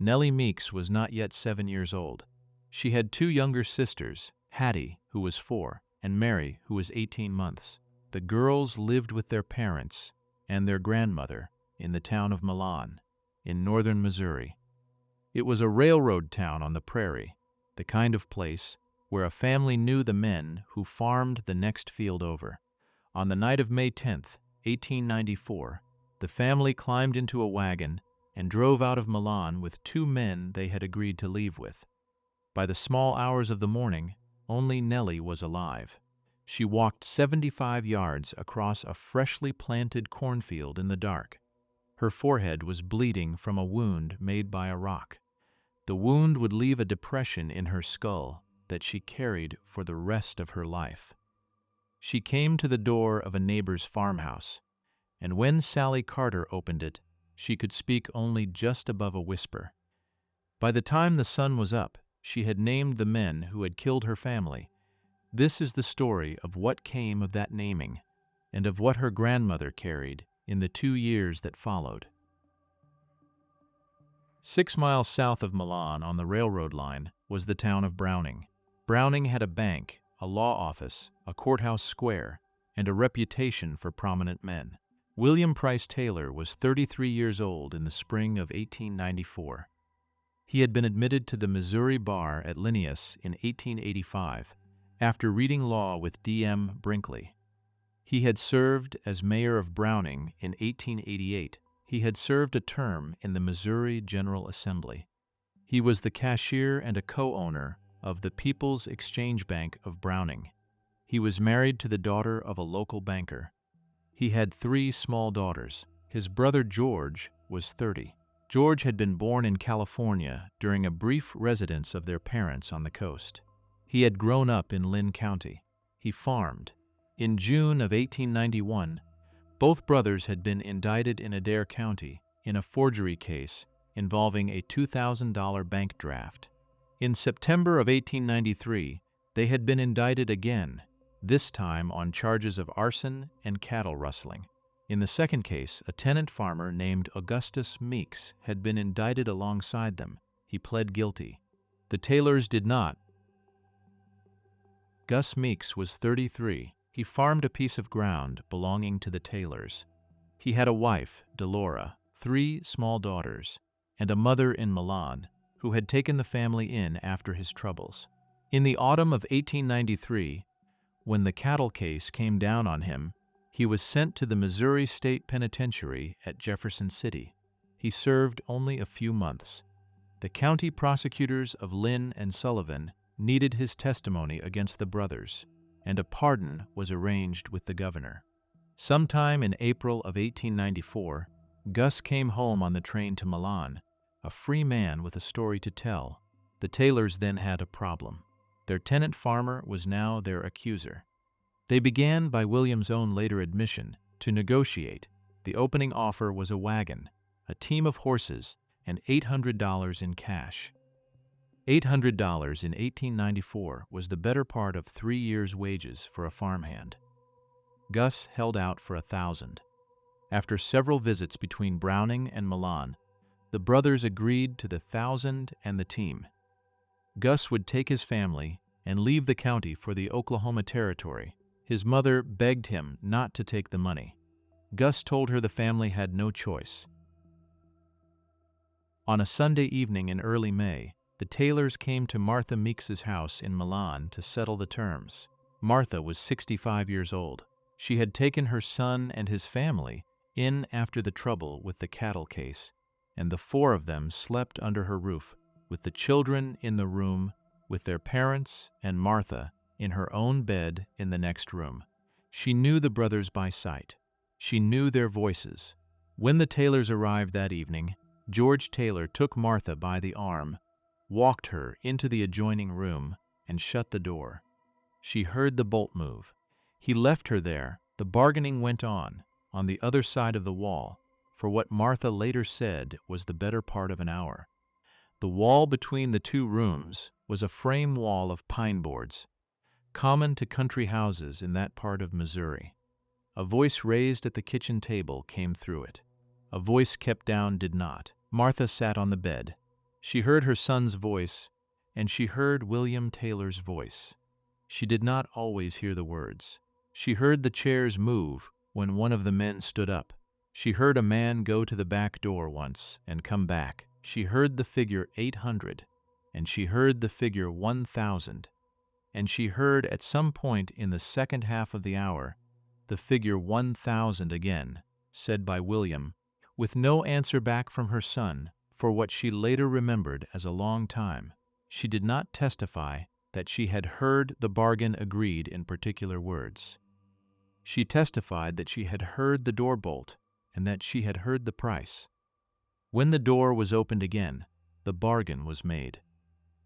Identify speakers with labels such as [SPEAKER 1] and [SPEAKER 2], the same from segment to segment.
[SPEAKER 1] Nellie Meeks was not yet 7 years old. She had two younger sisters, Hattie, who was 4, and Mary, who was 18 months. The girls lived with their parents and their grandmother in the town of Milan, in northern Missouri. It was a railroad town on the prairie, the kind of place where a family knew the men who farmed the next field over. On the night of May 10th, 1894, the family climbed into a wagon and drove out of Milan with two men they had agreed to leave with. By the small hours of the morning, only Nellie was alive. She walked 75 yards across a freshly planted cornfield in the dark. Her forehead was bleeding from a wound made by a rock. The wound would leave a depression in her skull that she carried for the rest of her life. She came to the door of a neighbor's farmhouse, and when Sally Carter opened it, she could speak only just above a whisper. By the time the sun was up, she had named the men who had killed her family. This is the story of what came of that naming, and of what her grandmother carried in the 2 years that followed. 6 miles south of Milan on the railroad line was the town of Browning. Browning had a bank, a law office, a courthouse square, and a reputation for prominent men. William Price Taylor was 33 years old in the spring of 1894. He had been admitted to the Missouri bar at Linnaeus in 1885 after reading law with D.M. Brinkley. He had served as mayor of Browning in 1888. He had served a term in the Missouri General Assembly. He was the cashier and a co-owner of the People's Exchange Bank of Browning. He was married to the daughter of a local banker. He had 3 small daughters. His brother George was 30. George had been born in California during a brief residence of their parents on the coast. He had grown up in Lynn County. He farmed. In June of 1891, both brothers had been indicted in Adair County in a forgery case involving a $2,000 bank draft. In September of 1893, they had been indicted again, this time on charges of arson and cattle rustling. In the second case, a tenant farmer named Augustus Meeks had been indicted alongside them. He pled guilty. The Taylors did not. Gus Meeks was 33. He farmed a piece of ground belonging to the Taylors. He had a wife, Delora, 3 small daughters, and a mother in Milan, who had taken the family in after his troubles. In the autumn of 1893, when the cattle case came down on him, he was sent to the Missouri State Penitentiary at Jefferson City. He served only a few months. The county prosecutors of Lynn and Sullivan needed his testimony against the brothers, and a pardon was arranged with the governor. Sometime in April of 1894, Gus came home on the train to Milan, a free man with a story to tell. The Taylors then had a problem. Their tenant farmer was now their accuser. They began, by William's own later admission, to negotiate. The opening offer was a wagon, a team of horses, and $800 in cash. $800 in 1894 was the better part of 3 years' wages for a farmhand. Gus held out for $1,000. After several visits between Browning and Milan, the brothers agreed to the $1,000 and the team. Gus would take his family and leave the county for the Oklahoma Territory. His mother begged him not to take the money. Gus told her the family had no choice. On a Sunday evening in early May, the Taylors came to Martha Meeks's house in Milan to settle the terms. Martha was 65 years old. She had taken her son and his family in after the trouble with the cattle case, and the 4 of them slept under her roof, with the children in the room with their parents and Martha in her own bed in the next room. She knew the brothers by sight. She knew their voices. When the Taylors arrived that evening, George Taylor took Martha by the arm, walked her into the adjoining room, and shut the door. She heard the bolt move. He left her there. The bargaining went on the other side of the wall, for what Martha later said was the better part of an hour. The wall between the 2 rooms was a frame wall of pine boards, common to country houses in that part of Missouri. A voice raised at the kitchen table came through it. A voice kept down did not. Martha sat on the bed. She heard her son's voice, and she heard William Taylor's voice. She did not always hear the words. She heard the chairs move when one of the men stood up. She heard a man go to the back door once and come back. She heard the figure 800, and she heard the figure 1000, and she heard at some point in the second half of the hour the figure 1000 again, said by William, with no answer back from her son for what she later remembered as a long time. She did not testify that she had heard the bargain agreed in particular words. She testified that she had heard the door bolt and that she had heard the price. When the door was opened again, the bargain was made.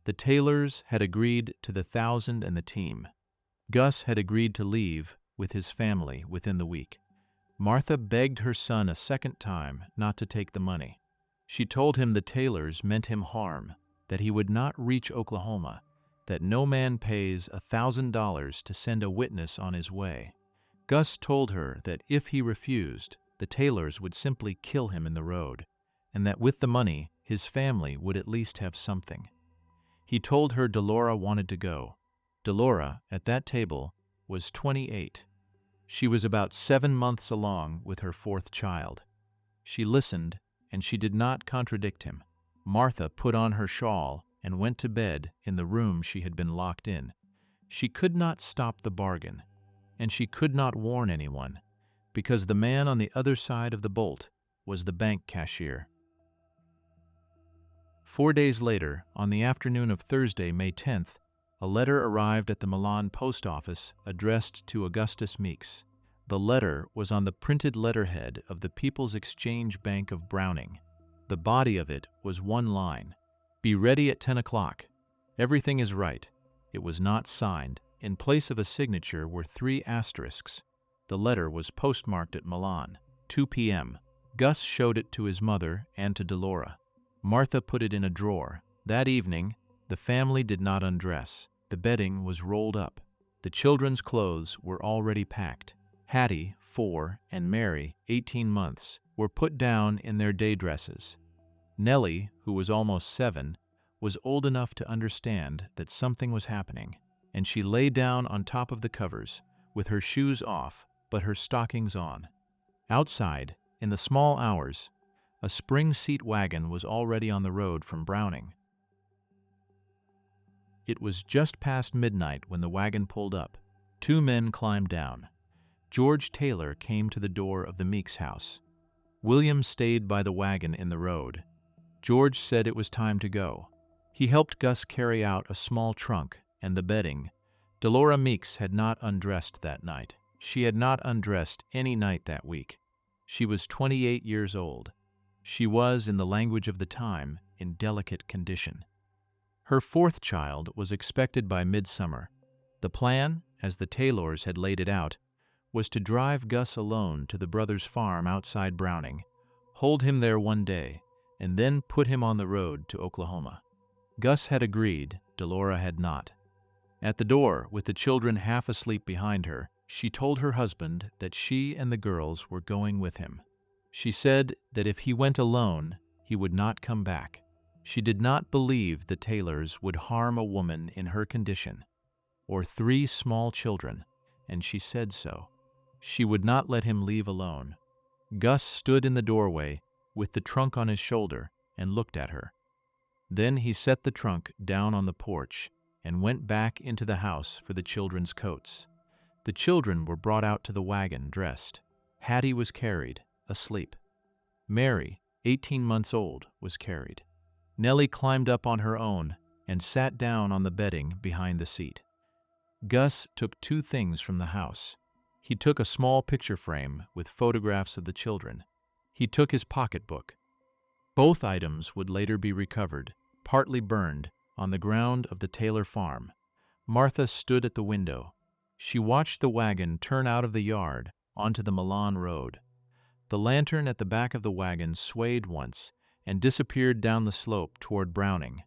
[SPEAKER 1] The Taylors had agreed to the 1,000 and the team. Gus had agreed to leave with his family within the week. Martha begged her son a second time not to take the money. She told him the Taylors meant him harm, that he would not reach Oklahoma, that no man pays $1,000 to send a witness on his way. Gus told her that if he refused, the Taylors would simply kill him in the road, and that with the money, his family would at least have something. He told her Delora wanted to go. Delora, at that table, was 28. She was about 7 months along with her 4th child. She listened, and she did not contradict him. Martha put on her shawl and went to bed in the room she had been locked in. She could not stop the bargain, and she could not warn anyone, because the man on the other side of the bolt was the bank cashier. 4 days later, on the afternoon of Thursday, May 10th, a letter arrived at the Milan post office addressed to Augustus Meeks. The letter was on the printed letterhead of the People's Exchange Bank of Browning. The body of it was one line: "Be ready at 10 o'clock. Everything is right." It was not signed. In place of a signature were 3 asterisks. The letter was postmarked at Milan, 2 p.m. Gus showed it to his mother and to Delora. Martha put it in a drawer. That evening, the family did not undress. The bedding was rolled up. The children's clothes were already packed. Hattie, 4, and Mary, 18 months, were put down in their day dresses. Nellie, who was almost 7, was old enough to understand that something was happening, and she lay down on top of the covers, with her shoes off, but her stockings on. Outside, in the small hours, a spring seat wagon was already on the road from Browning. It was just past midnight when the wagon pulled up. 2 men climbed down. George Taylor came to the door of the Meeks house. William stayed by the wagon in the road. George said it was time to go. He helped Gus carry out a small trunk and the bedding. Delora Meeks had not undressed that night. She had not undressed any night that week. She was 28 years old. She was, in the language of the time, in delicate condition. Her 4th child was expected by midsummer. The plan, as the Taylors had laid it out, was to drive Gus alone to the brothers' farm outside Browning, hold him there one day, and then put him on the road to Oklahoma. Gus had agreed, Delora had not. At the door, with the children half asleep behind her, she told her husband that she and the girls were going with him. She said that if he went alone, he would not come back. She did not believe the Taylors would harm a woman in her condition, or 3 small children, and she said so. She would not let him leave alone. Gus stood in the doorway with the trunk on his shoulder and looked at her. Then he set the trunk down on the porch and went back into the house for the children's coats. The children were brought out to the wagon dressed. Hattie was carried, asleep. Mary, 18 months old, was carried. Nellie climbed up on her own and sat down on the bedding behind the seat. Gus took 2 things from the house. He took a small picture frame with photographs of the children. He took his pocketbook. Both items would later be recovered, partly burned, on the ground of the Taylor farm. Martha stood at the window. She watched the wagon turn out of the yard onto the Milan road. The lantern at the back of the wagon swayed once and disappeared down the slope toward Browning.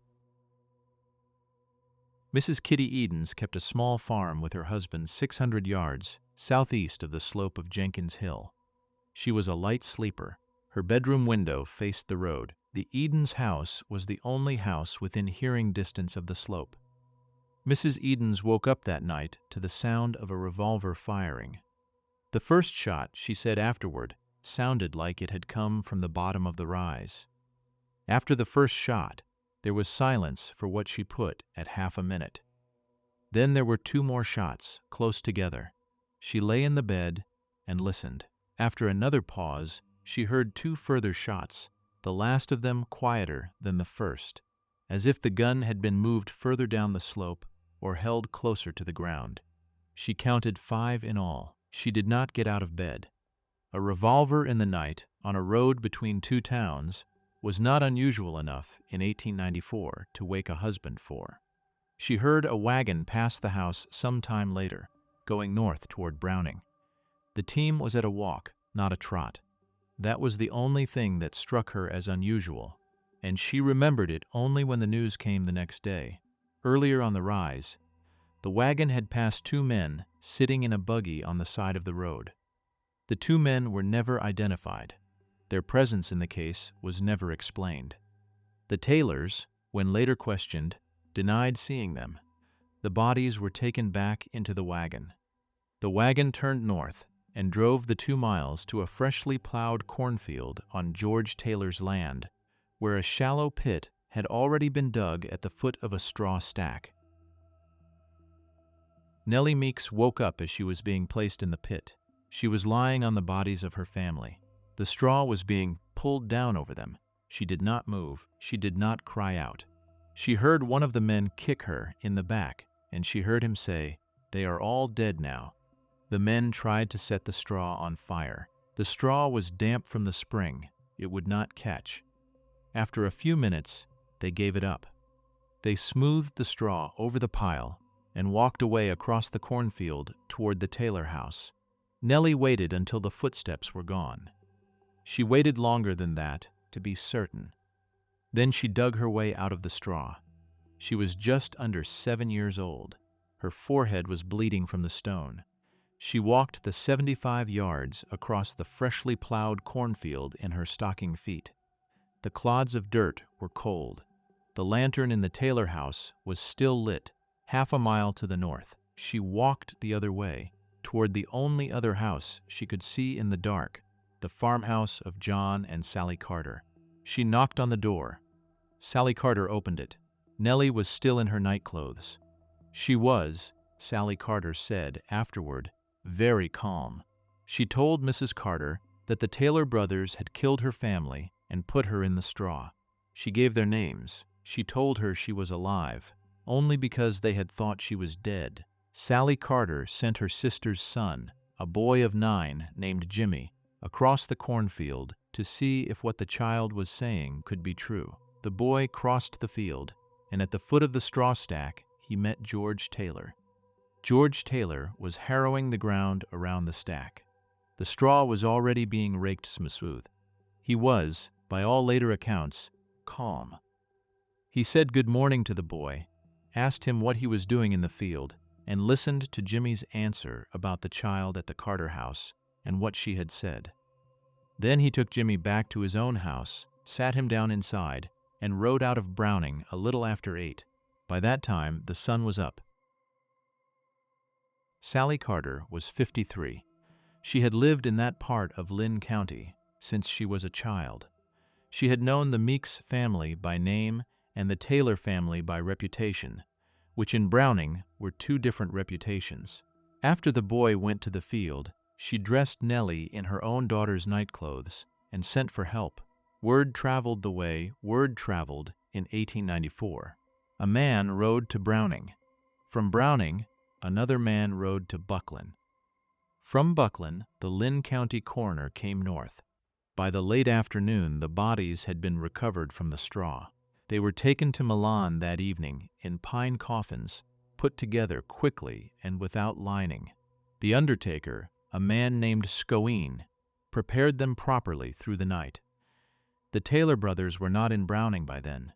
[SPEAKER 1] Mrs. Kitty Edens kept a small farm with her husband 600 yards southeast of the slope of Jenkins Hill. She was a light sleeper. Her bedroom window faced the road. The Edens house was the only house within hearing distance of the slope. Mrs. Edens woke up that night to the sound of a revolver firing. The first shot, she said afterward, sounded like it had come from the bottom of the rise. After the first shot, there was silence for what she put at half a minute. Then there were two more shots, close together. She lay in the bed and listened. After another pause, she heard two further shots, the last of them quieter than the first, as if the gun had been moved further down the slope or held closer to the ground. She counted 5 in all. She did not get out of bed. A revolver in the night, on a road between two towns, was not unusual enough in 1894 to wake a husband for. She heard a wagon pass the house some time later, going north toward Browning. The team was at a walk, not a trot. That was the only thing that struck her as unusual, and she remembered it only when the news came the next day. Earlier on the rise, the wagon had passed 2 men sitting in a buggy on the side of the road. The 2 men were never identified. Their presence in the case was never explained. The Taylors, when later questioned, denied seeing them. The bodies were taken back into the wagon. The wagon turned north and drove the 2 miles to a freshly plowed cornfield on George Taylor's land, where a shallow pit had already been dug at the foot of a straw stack. Nellie Meeks woke up as she was being placed in the pit. She was lying on the bodies of her family. The straw was being pulled down over them. She did not move. She did not cry out. She heard one of the men kick her in the back, and she heard him say, "They are all dead now." The men tried to set the straw on fire. The straw was damp from the spring. It would not catch. After a few minutes, they gave it up. They smoothed the straw over the pile and walked away across the cornfield toward the Taylor house. Nellie waited until the footsteps were gone. She waited longer than that to be certain. Then she dug her way out of the straw. She was just under 7 years old. Her forehead was bleeding from the stone. She walked the 75 yards across the freshly plowed cornfield in her stocking feet. The clods of dirt were cold. The lantern in the Taylor house was still lit, half a mile to the north. She walked the other way, toward the only other house she could see in the dark, the farmhouse of John and Sally Carter. She knocked on the door. Sally Carter opened it. Nellie was still in her nightclothes. She was, Sally Carter said afterward, very calm. She told Mrs. Carter that the Taylor brothers had killed her family and put her in the straw. She gave their names. She told her she was alive, only because they had thought she was dead. Sally Carter sent her sister's son, a boy of 9 named Jimmy, across the cornfield to see if what the child was saying could be true. The boy crossed the field, and at the foot of the straw stack, he met George Taylor. George Taylor was harrowing the ground around the stack. The straw was already being raked smooth. He was, by all later accounts, calm. He said good morning to the boy, asked him what he was doing in the field, and listened to Jimmy's answer about the child at the Carter house and what she had said. Then he took Jimmy back to his own house, sat him down inside, and rode out of Browning a little after 8. By that time, the sun was up. Sally Carter was 53. She had lived in that part of Lynn County since she was a child. She had known the Meeks family by name and the Taylor family by reputation, which in Browning were 2 different reputations. After the boy went to the field, she dressed Nellie in her own daughter's nightclothes and sent for help. Word traveled the way word traveled in 1894. A man rode to Browning. From Browning, another man rode to Buckland. From Buckland, the Lynn County coroner came north. By the late afternoon, the bodies had been recovered from the straw. They were taken to Milan that evening in pine coffins, put together quickly and without lining. The undertaker, a man named Scoeen, prepared them properly through the night. The Taylor brothers were not in Browning by then.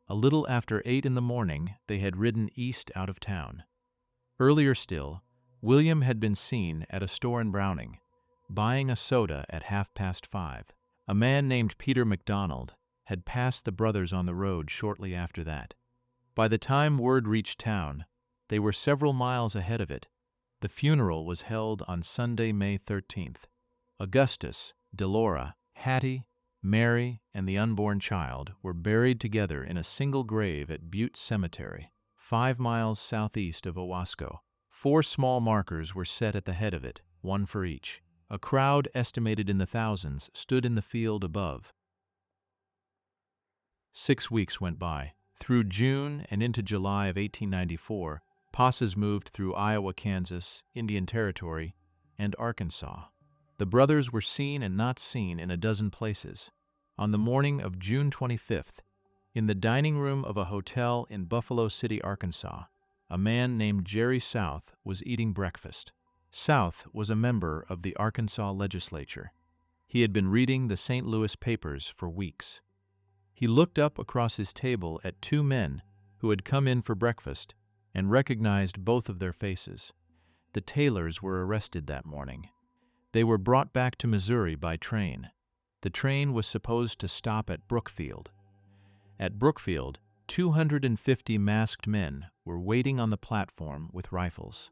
[SPEAKER 1] A little after 8 in the morning, they had ridden east out of town. Earlier still, William had been seen at a store in Browning, buying a soda at 5:30. A man named Peter McDonald had passed the brothers on the road shortly after that. By the time word reached town, they were several miles ahead of it. The funeral was held on Sunday, May 13th. Augustus, Delora, Hattie, Mary, and the unborn child were buried together in a single grave at Butte Cemetery, 5 miles southeast of Owasco. 4 small markers were set at the head of it, one for each. A crowd estimated in the thousands stood in the field above. 6 weeks went by. Through June and into July of 1894, posses moved through Iowa, Kansas, Indian Territory, and Arkansas. The brothers were seen and not seen in a dozen places. On the morning of June 25th, in the dining room of a hotel in Buffalo City, Arkansas, a man named Jerry South was eating breakfast. South was a member of the Arkansas legislature. He had been reading the St. Louis papers for weeks. He looked up across his table at 2 men who had come in for breakfast and recognized both of their faces. The Taylors were arrested that morning. They were brought back to Missouri by train. The train was supposed to stop at Brookfield. At Brookfield, 250 masked men were waiting on the platform with rifles.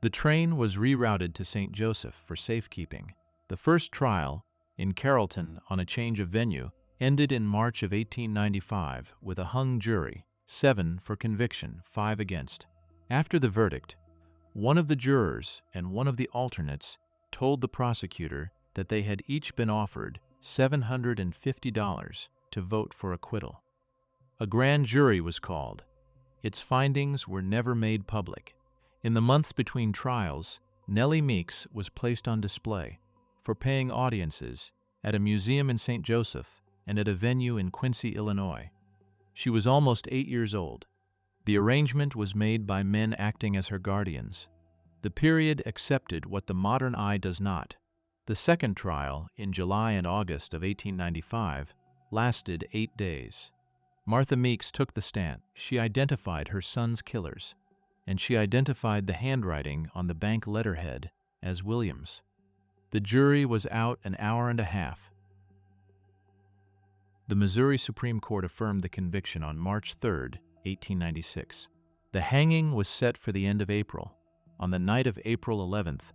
[SPEAKER 1] The train was rerouted to St. Joseph for safekeeping. The first trial, in Carrollton on a change of venue, ended in March of 1895 with a hung jury, 7 for conviction, 5 against. After the verdict, one of the jurors and one of the alternates told the prosecutor that they had each been offered $750 to vote for acquittal. A grand jury was called. Its findings were never made public. In the months between trials, Nellie Meeks was placed on display for paying audiences at a museum in St. Joseph and at a venue in Quincy, Illinois. She was almost 8 years old. The arrangement was made by men acting as her guardians. The period accepted what the modern eye does not. The second trial, in July and August of 1895, lasted 8 days. Martha Meeks took the stand. She identified her son's killers, and she identified the handwriting on the bank letterhead as Williams. The jury was out an hour and a half. The Missouri Supreme Court affirmed the conviction on March 3, 1896. The hanging was set for the end of April. On the night of April 11th,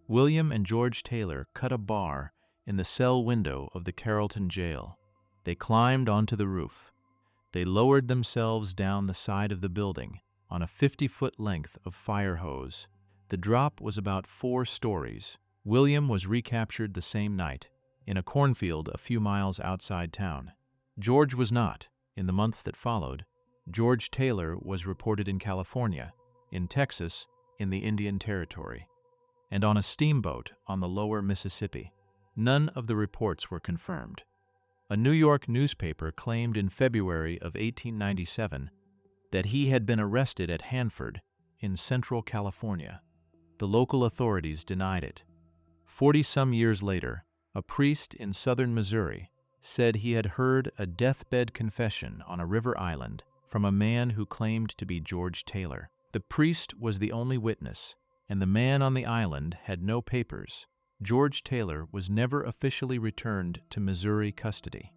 [SPEAKER 1] William and George Taylor cut a bar in the cell window of the Carrollton jail. They climbed onto the roof. They lowered themselves down the side of the building on a 50-foot length of fire hose. The drop was about 4 stories. William was recaptured the same night in a cornfield a few miles outside town. George was not. In the months that followed, George Taylor was reported in California, in Texas, in the Indian Territory, and on a steamboat on the lower Mississippi. None of the reports were confirmed. A New York newspaper claimed in February of 1897 that he had been arrested at Hanford in Central California. The local authorities denied it. 40-some years later, a priest in southern Missouri said he had heard a deathbed confession on a river island from a man who claimed to be George Taylor. The priest was the only witness, and the man on the island had no papers. George Taylor was never officially returned to Missouri custody.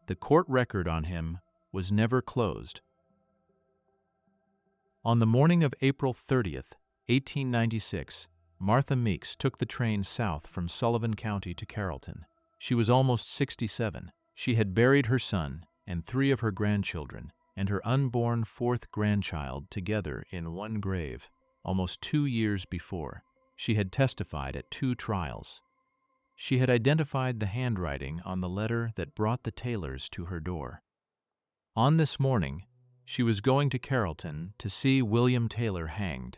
[SPEAKER 1] The court record on him was never closed. On the morning of April 30th, 1896, Martha Meeks took the train south from Sullivan County to Carrollton. She was almost 67. She had buried her son and 3 of her grandchildren and her unborn 4th grandchild together in one grave. Almost 2 years before, she had testified at 2 trials. She had identified the handwriting on the letter that brought the Taylors to her door. On this morning, she was going to Carrollton to see William Taylor hanged.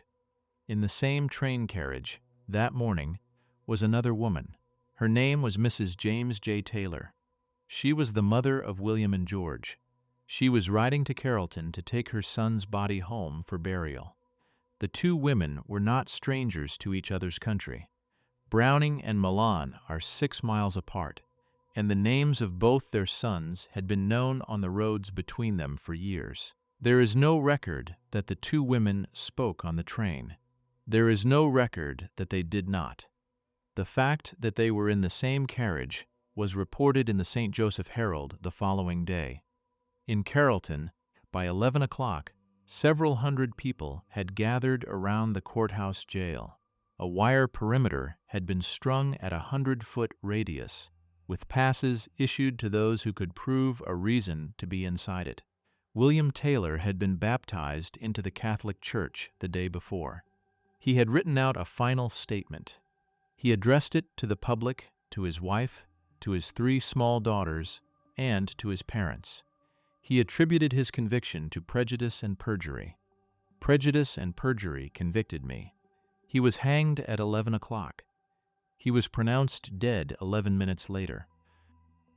[SPEAKER 1] In the same train carriage, that morning, was another woman. Her name was Mrs. James J. Taylor. She was the mother of William and George. She was riding to Carrollton to take her son's body home for burial. The 2 women were not strangers to each other's country. Browning and Milan are 6 miles apart, and the names of both their sons had been known on the roads between them for years. There is no record that the 2 women spoke on the train. There is no record that they did not. The fact that they were in the same carriage was reported in the St. Joseph Herald the following day. In Carrollton, by 11 o'clock, several hundred people had gathered around the courthouse jail. A wire perimeter had been strung at 100-foot radius, with passes issued to those who could prove a reason to be inside it. William Taylor had been baptized into the Catholic Church the day before. He had written out a final statement. He addressed it to the public, to his wife, to his 3 small daughters, and to his parents. He attributed his conviction to prejudice and perjury. Prejudice and perjury convicted me. He was hanged at 11 o'clock. He was pronounced dead 11 minutes later.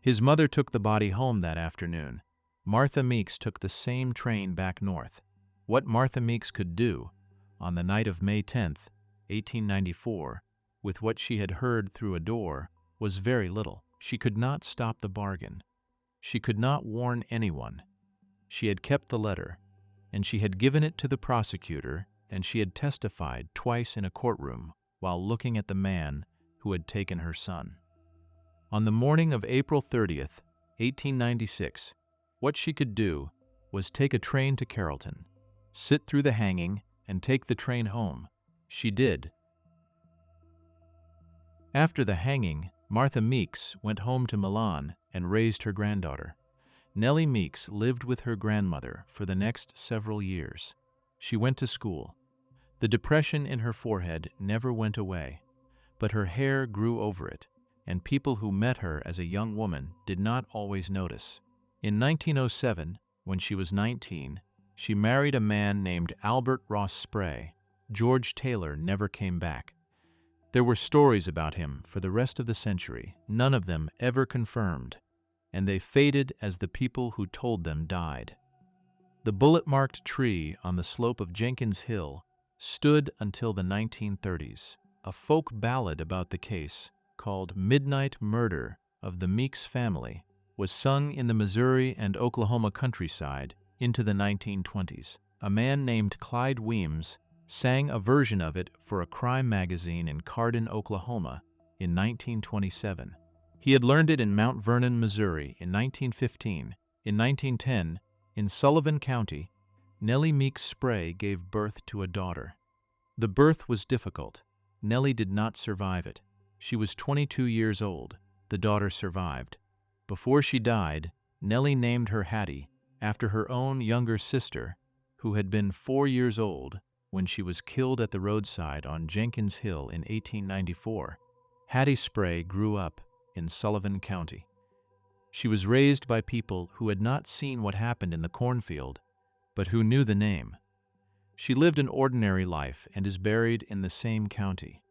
[SPEAKER 1] His mother took the body home that afternoon. Martha Meeks took the same train back north. What Martha Meeks could do, on the night of May 10, 1894, with what she had heard through a door, was very little. She could not stop the bargain. She could not warn anyone. She had kept the letter, and she had given it to the prosecutor, and she had testified twice in a courtroom while looking at the man who had taken her son. On the morning of April 30th, 1896, what she could do was take a train to Carrollton, sit through the hanging, and take the train home. She did. After the hanging, Martha Meeks went home to Milan and raised her granddaughter. Nellie Meeks lived with her grandmother for the next several years. She went to school. The depression in her forehead never went away, but her hair grew over it, and people who met her as a young woman did not always notice. In 1907, when she was 19, she married a man named Albert Ross Spray. George Taylor never came back. There were stories about him for the rest of the century, none of them ever confirmed, and they faded as the people who told them died. The bullet-marked tree on the slope of Jenkins Hill stood until the 1930s. A folk ballad about the case, called Midnight Murder of the Meeks Family, was sung in the Missouri and Oklahoma countryside into the 1920s. A man named Clyde Weems sang a version of it for a crime magazine in Cardin, Oklahoma, in 1927. He had learned it in Mount Vernon, Missouri, in 1915. In 1910, in Sullivan County, Nellie Meeks Spray gave birth to a daughter. The birth was difficult. Nellie did not survive it. She was 22 years old. The daughter survived. Before she died, Nellie named her Hattie after her own younger sister, who had been 4 years old when she was killed at the roadside on Jenkins Hill in 1894. Hattie Spray grew up in Sullivan County. She was raised by people who had not seen what happened in the cornfield, but who knew the name. She lived an ordinary life and is buried in the same county.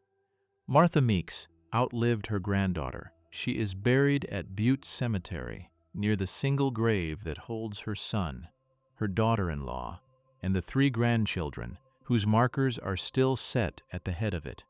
[SPEAKER 1] Martha Meeks outlived her granddaughter. She is buried at Butte Cemetery, near the single grave that holds her son, her daughter-in-law, and the 3 grandchildren whose markers are still set at the head of it.